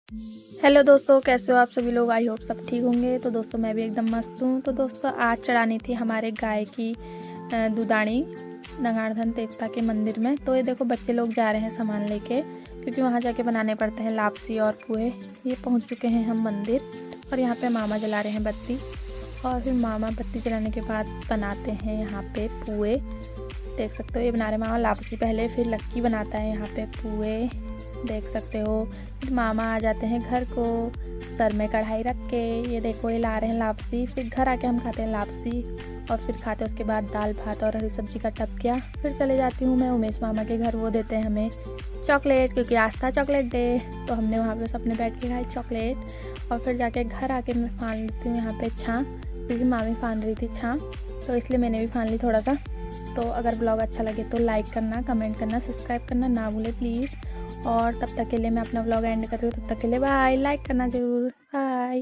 Hello दोस्तों, कैसे हो आप सभी लोग। आई होप सब ठीक होंगे। तो दोस्तों मैं भी एकदम मस्त हूँ। तो दोस्तों आज चढ़ानी थी हमारे गाय की दूधानी नगाड़धन देवता के मंदिर में। तो ये देखो बच्चे लोग जा रहे हैं सामान लेके, क्योंकि वहाँ जाके बनाने पड़ते हैं लापसी और पुए। ये पहुँच चुके हैं हम मंदिर, और यहाँ पे मामा जला रहे हैं बत्ती। और फिर मामा बत्ती जलाने के बाद बनाते हैं यहाँ पे पुए। देख सकते हो ये बना रहे मामा लापसी पहले, फिर लक्की बनाता है यहाँ पे पुए, देख सकते हो। फिर मामा आ जाते हैं घर को सर में कढ़ाई रख के। ये देखो ये ला रहे हैं लापसी। फिर घर आके हम खाते हैं लापसी, और फिर खाते हैं उसके बाद दाल भात और हरी सब्जी का टपकिया। फिर चले जाती हूँ मैं उमेश मामा के घर। वो देते हैं हमें चॉकलेट, क्योंकि आज था चॉकलेट डे। तो हमने वहाँ पे सबने बैठ के खाई चॉकलेट। और फिर जाके घर आके मैं फान लेती हूँ यहाँ पे छाँ, क्योंकि मामी फान रही थी छाँ, तो इसलिए मैंने भी फान ली थोड़ा सा। तो अगर ब्लॉग अच्छा लगे तो लाइक करना, कमेंट करना, सब्सक्राइब करना ना भूले प्लीज़। और तब तक के लिए मैं अपना व्लॉग एंड कर रही हूँ। तब तक के लिए बाय। लाइक करना ज़रूर। बाय।